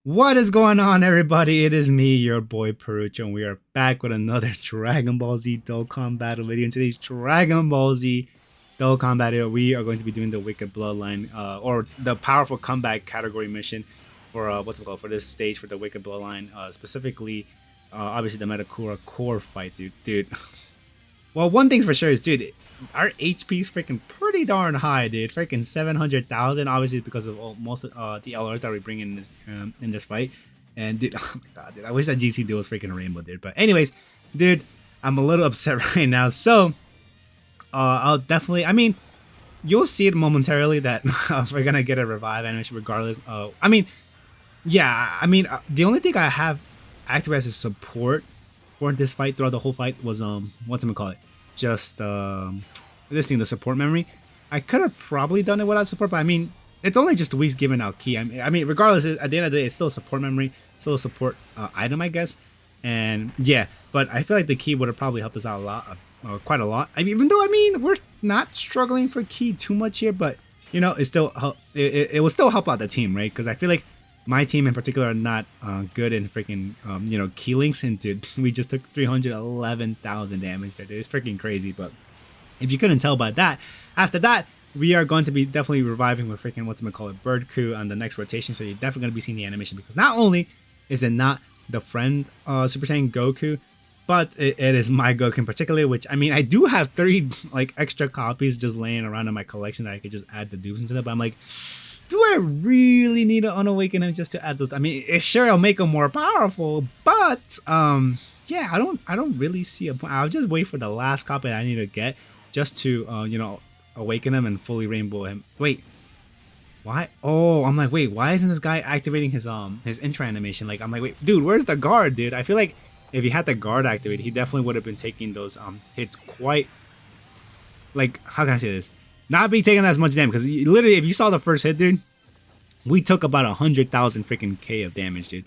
What is going on, everybody? It is me, your boy Perucho, and we are back with another Dragon Ball Z Dokkan battle video. In today's Dragon Ball Z Dokkan battle, we are going to be doing the Wicked Bloodline, or the powerful comeback category mission for what's it called for this stage for the Wicked Bloodline. Specifically, obviously the Metakura core fight, dude. Well, one thing's for sure is, dude, our HP is freaking pretty darn high, dude. Freaking 700,000. Obviously, because of most of the LRs that we bring in this fight. And dude, oh my god, dude, I wish that GC duel was freaking rainbow, dude. But anyways, dude, I'm a little upset right now. So, I'll definitely. I mean, you'll see it momentarily that we're gonna get a revive animation, regardless. I mean, yeah. I mean, the only thing I have active as a support for this fight throughout the whole fight was what's it call it? Just this thing, the support memory. I could have probably done it without support, but I mean, it's only just Whis giving out key. I mean, regardless, at the end of the day, it's still a support memory, still a support item, I guess. And yeah, but I feel like the key would have probably helped us out a lot, quite a lot. I mean, even though we're not struggling for key too much here, but you know, it will still help out the team, right? Because I feel like my team in particular are not good in freaking key links, and dude, we just took 311,000 damage there, dude. It's freaking crazy. But if you couldn't tell by that, after that we are going to be definitely reviving with freaking what's it call it, Bird Coup on the next rotation. So you're definitely going to be seeing the animation, because not only is it not the friend Super Saiyan Goku, but it is my Goku in particular, which I mean, I do have 3 like extra copies just laying around in my collection that I could just add the dupes into that. But I'm like, do I really need to unawaken him just to add those? I mean, sure, it'll make him more powerful, but yeah, I don't really see a point. I'll just wait for the last copy that I need to get just to awaken him and fully rainbow him. Wait, why? Oh, I'm like, wait, why isn't this guy activating his intro animation? Like, I'm like, wait, dude, where's the guard, dude? I feel like if he had the guard activated, he definitely would have been taking those hits quite, like, how can I say this? Not be taking as much damage, because literally, if you saw the first hit, dude, we took about 100,000 freaking K of damage, dude.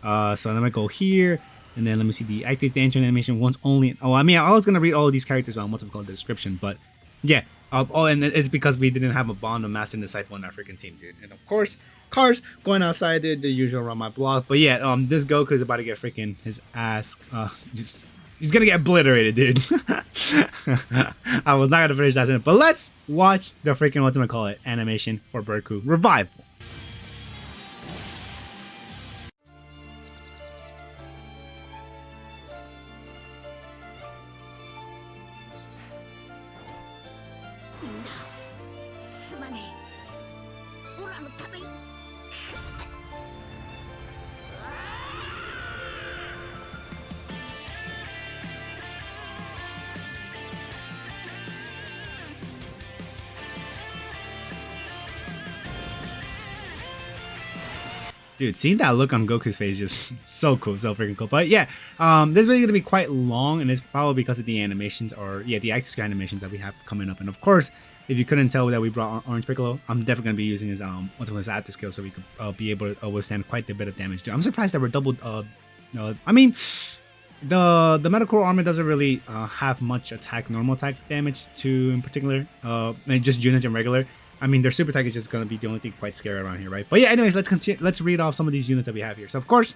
So I'm gonna go here, and then let me see the activate the intro animation once only. Oh, I mean, I was gonna read all of these characters on what's it called, the description, but yeah. Oh, and it's because we didn't have a bond of Master and Disciple in our freaking team, dude. And of course, cars going outside, dude, the usual around my block. But yeah, this Goku is about to get freaking his ass. He's gonna get obliterated, dude. I was not gonna finish that sentence, but let's watch the freaking what's it call it animation for Bird Coup Revival. Dude, seeing that look on Goku's face is just so cool, so freaking cool. But yeah, this video is gonna be quite long, and it's probably because of the animations, or yeah, the active animations that we have coming up. And of course, if you couldn't tell that we brought Orange Piccolo, I'm definitely gonna be using his his active skill, so we could be able to withstand quite a bit of damage. Dude, I'm surprised that we're doubled. I mean, the Metakura armor doesn't really have much normal attack damage to in particular, and just units in regular. I mean, their super attack is just going to be the only thing quite scary around here, right? But yeah, anyways, let's continue. Let's read off some of these units that we have here. So, of course,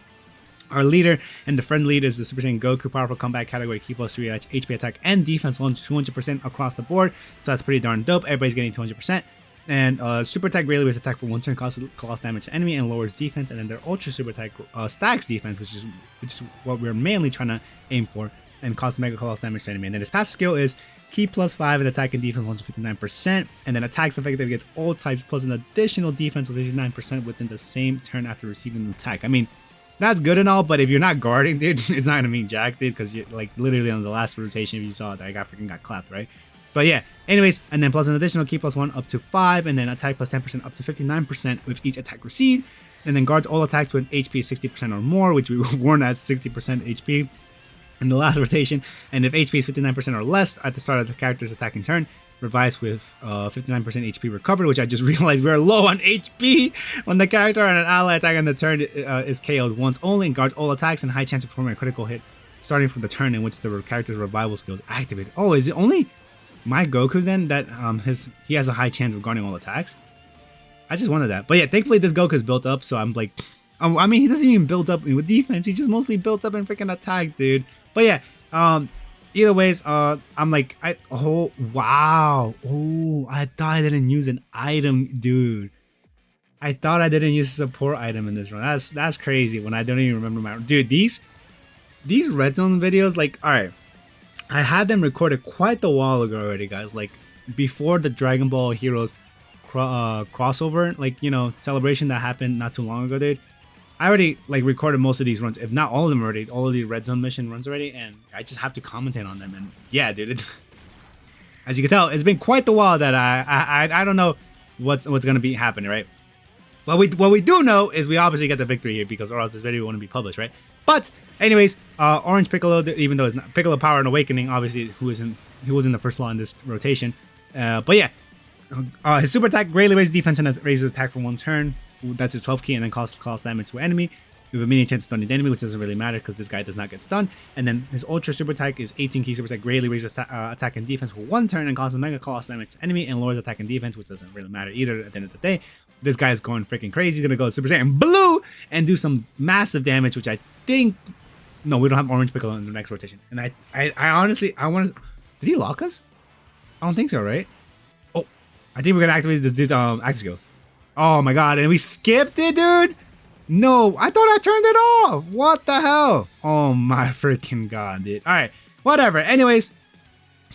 our leader and the friend lead is the Super Saiyan Goku, powerful comeback category, key plus 3 HP attack and defense, 200% across the board. So that's pretty darn dope. Everybody's getting 200%. And super attack greatly was attack for 1 turn, causes damage to enemy and lowers defense. And then their ultra super attack stacks defense, which is what we're mainly trying to aim for, and causes mega colossal damage to enemy. And then his passive skill is key plus 5 and attack and defense 159%, and then attacks effective against all types plus an additional defense with 89% within the same turn after receiving an attack. I mean, that's good and all, but if you're not guarding, dude, it's not gonna mean jack, dude, because you're like literally on the last rotation, if you saw that, I got clapped, right? But yeah, anyways, and then plus an additional key plus 1 up to 5, and then attack plus 10% up to 59% with each attack received, and then guards all attacks with HP 60% or more, which we warned at 60% HP in the last rotation. And if HP is 59% or less at the start of the character's attacking turn, revives with 59% HP recovered, which I just realized we're low on HP when the character and an ally attack on the turn is KO'd once only, and guards all attacks and high chance of performing a critical hit starting from the turn in which the character's revival skill is activated. Oh, is it only my Goku then that he has a high chance of guarding all attacks? I just wanted that. But yeah, thankfully this Goku is built up, so I'm like, I mean, he doesn't even build up with defense. He just mostly builds up in freaking attack, dude. But yeah, either ways, I'm like, oh wow, oh, I thought I didn't use an item, dude. I thought I didn't use a support item in this run. That's crazy. When I don't even remember my dude. These red zone videos, like, all right, I had them recorded quite a while ago already, guys. Like before the Dragon Ball Heroes crossover, like, you know, celebration that happened not too long ago, dude. I already like recorded most of these runs, if not all of them already, all of the red zone mission runs already, and I just have to commentate on them. And yeah, dude, as you can tell, it's been quite a while that I don't know what's gonna be happening, right? What we do know is we obviously get the victory here, because or else this video wouldn't be published, right? But anyways, Orange Piccolo, even though it's not Piccolo Power and Awakening, obviously who was in the first law in this rotation, but yeah, his super attack greatly raises defense and raises attack for one turn. That's his 12 key, and then causes damage to an enemy. You have a medium chance of stunning the enemy, which doesn't really matter because this guy does not get stunned. And then his ultra super attack is 18 key super attack, greatly raises attack and defense for one turn and causes mega colossal damage to enemy, and lowers attack and defense, which doesn't really matter either at the end of the day. This guy is going freaking crazy. He's gonna go Super Saiyan Blue and do some massive damage, which I think. No, we don't have Orange Piccolo in the next rotation. And I honestly, I want to. Did he lock us? I don't think so, right? Oh, I think we're gonna activate this dude's action skill. Oh my god, and we skipped it, dude. No, I thought I turned it off. What the hell? Oh my freaking god, dude. All right, whatever. Anyways,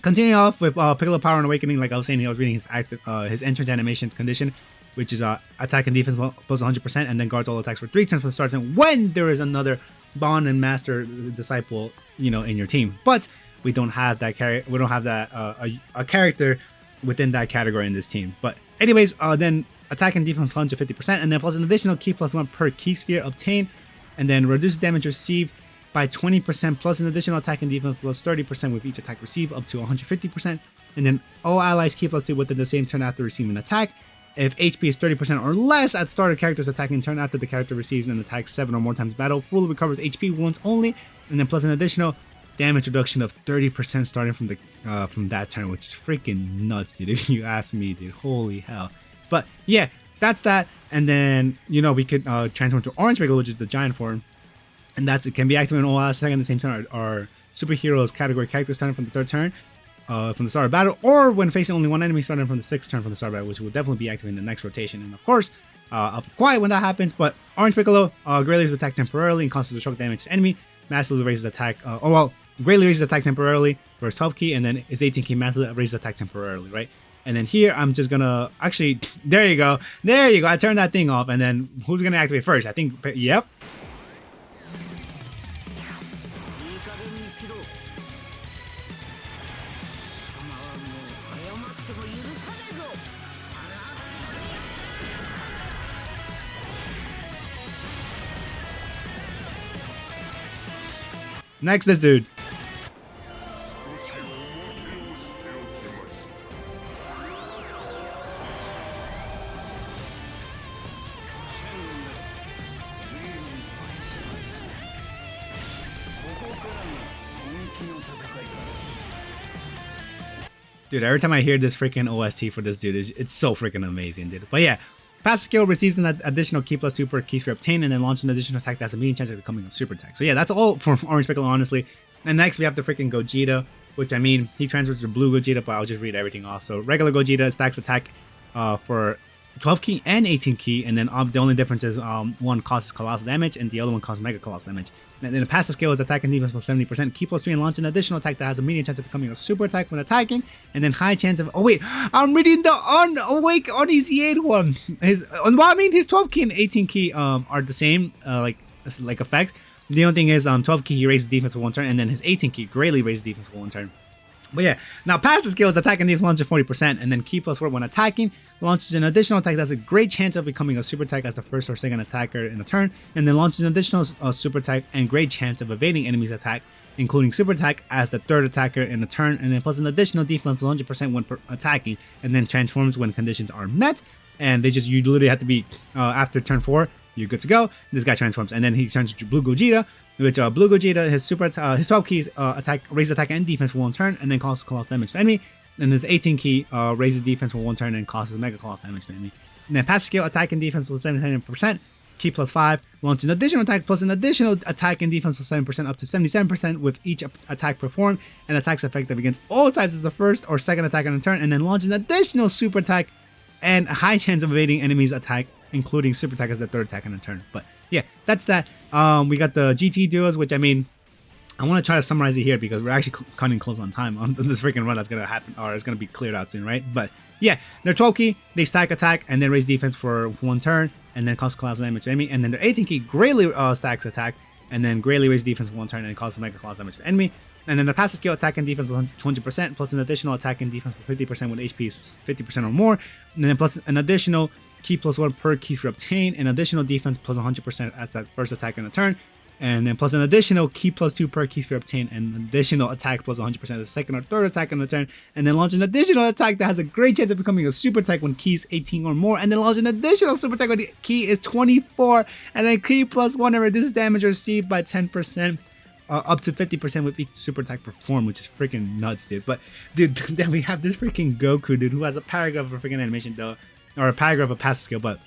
continuing off with Piccolo Power and Awakening. Like I was saying, I was reading his entrance animation condition, which is attack and defense plus 100%, and then guards all attacks for 3 turns for the start turn when there is another Bond and Master Disciple, you know, in your team. But we don't have that we don't have that a character within that category in this team. But anyways, then attack and defense 150%, and then plus an additional key +1 per key sphere obtained, and then reduce damage received by 20% plus an additional attack and defense plus 30% with each attack received up to 150%, and then all allies key +2 within the same turn after receiving an attack. If HP is 30% or less at start of character's attacking turn after the character receives an attack 7 or more times battle, fully recovers HP once only, and then plus an additional damage reduction of 30% starting from that turn, which is freaking nuts, dude. If you ask me, dude, holy hell. But yeah, that's that. And then, you know, we could transform to Orange Piccolo, which is the giant form, and it can be activated on all allies attacking at the same turn. Our superheroes category characters starting from the 3rd turn. From the start of battle, or when facing only one enemy starting from the 6th turn from the start of battle, which will definitely be activated in the next rotation. And of course, I'll be quiet when that happens. But Orange Piccolo greatly raises attack temporarily and causes destructive damage to enemy. Massively raises attack. Greatly raises attack temporarily for his 12 key, and then his 18 key massively raises attack temporarily, right? And then here, I'm just gonna actually. There you go. I turned that thing off, and then who's gonna activate first? I think. Yep. Next, this dude. Dude, every time I hear this freaking OST for this dude, it's so freaking amazing, dude. But yeah, passive skill receives an additional key +2 per key sphere obtained, and then launch an additional attack that has a medium chance of becoming a super attack. So yeah, that's all from Orange Piccolo, honestly. And next we have the freaking Gogeta, which I mean, he transfers to blue Gogeta, but I'll just read everything off. So regular Gogeta stacks attack for 12 key and 18 key, and then the only difference is one causes colossal damage and the other one causes mega colossal damage. And then the passive skill is attack and defense plus 70%, key +3, and launch an additional attack that has a medium chance of becoming a super attack when attacking, and then high chance of. Oh wait, I'm reading the Unawake one. His 12 key and 18 key are the same like effect. The only thing is 12 key he raises defense for one turn, and then his 18 key greatly raises defense for one turn. But yeah, now passive skill is attack and defense launch at 40%, and then key +4 when attacking launches an additional attack that has a great chance of becoming a super attack as the first or second attacker in a turn, and then launches an additional super attack and great chance of evading enemies' attack, including super attack as the third attacker in a turn, and then plus an additional defense 100% when attacking, and then transforms when conditions are met. And you literally have to be after turn 4, you're good to go. This guy transforms, and then he turns to Blue Gogeta, which Blue Gogeta, his 12 keys raises attack and defense for one turn, and then causes colossal damage to enemy. And his 18 key raises defense for one turn and causes mega colossal damage to enemy. And then passive skill attack and defense plus 700%, Ki +5, launch an additional attack plus an additional attack and defense plus 7% up to 77% with each attack performed, and attacks effective against all types as the first or second attack on a turn, and then launch an additional super attack and a high chance of evading enemies' attack, including super attack as the third attack on a turn. But yeah, that's that. We got the GT duos, which I mean, I want to try to summarize it here because we're actually cutting close on time on this freaking run that's going to happen, or it's going to be cleared out soon, right? But yeah, they're 12 key, they stack attack and then raise defense for 1 turn, and then cause colossal damage to enemy. And then they're 18 key, greatly stacks attack, and then greatly raise defense for 1 turn and causes mega colossal damage to enemy. And then their passive skill attack and defense with 200%, plus an additional attack and defense with 50% when HP is 50% or more. And then plus an additional key +1 per key for obtain, and additional defense plus 100% as that first attack in a turn. And then plus an additional key +2 per key for obtain, and an additional attack plus 100% as the second or third attack on the turn. And then launch an additional attack that has a great chance of becoming a super attack when key is 18 or more. And then launch an additional super attack when the key is 24. And then key +1 and reduces damage received by 10%. Up to 50% with each super attack performed, which is freaking nuts, dude. But dude, then we have this freaking Goku, dude, who has a paragraph of a freaking animation, though, or a paragraph of passive skill. But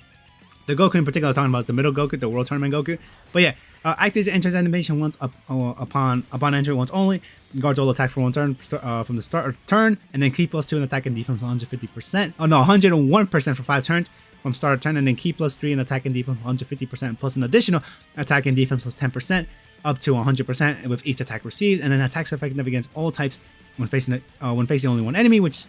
the Goku in particular I'm talking about is the middle Goku, the World Tournament Goku. But yeah, activates entrance animation once upon entry once only. Guards all attacks for 1 turn from the start of turn, and then key +2 and attack and defense 150%. Oh no, 101% for 5 turns from start of turn, and then key +3 and attack and defense 150%, plus an additional attack and defense plus 10%. Up to 100% with each attack received, and then attacks effective against all types when facing only one enemy, which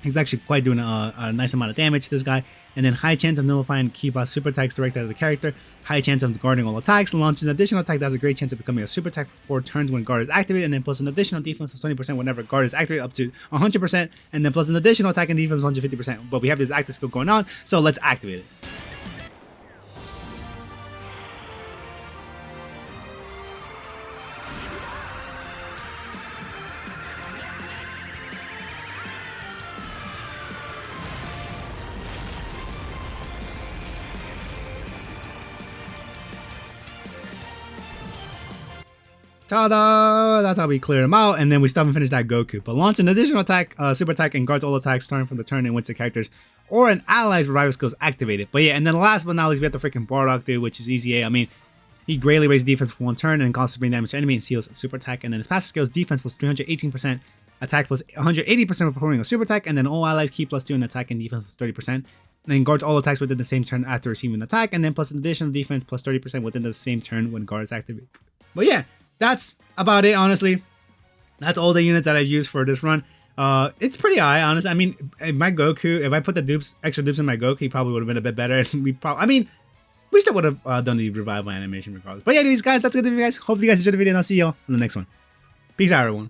he's actually quite doing a nice amount of damage to this guy. And then high chance of nullifying key + super attacks directed at the character, high chance of guarding all attacks, launch an additional attack that has a great chance of becoming a super attack for 4 turns when guard is activated, and then plus an additional defense of 20% whenever guard is activated up to 100%, and then plus an additional attack and defense of 150%. But we have this active skill going on, so let's activate it. Ta-da! That's how we clear him out, and then we still haven't finished that Goku. But launch an additional attack, super attack, and guards all attacks starting from the turn in which the characters or an ally's revival skills activated. But yeah, and then last but not least, we have the freaking Bardock dude, which is easy A. I mean, he greatly raises defense for 1 turn and causes supreme damage to enemy and seals a super attack. And then his passive skills defense plus 318%, attack plus 180% for performing a super attack, and then all allies key +2 and attack and defense plus 30%. And then guards all attacks within the same turn after receiving an attack, and then plus an additional defense plus 30% within the same turn when guard is activated. But yeah, that's about it, honestly. That's all the units that I've used for this run. It's pretty high, honestly. I mean, my Goku, if I put the extra dupes in my Goku, he probably would have been a bit better. We still would have done the revival animation regardless. But yeah, anyways, guys, that's good for you guys. Hopefully you guys enjoyed the video, and I'll see y'all in the next one. Peace out, everyone.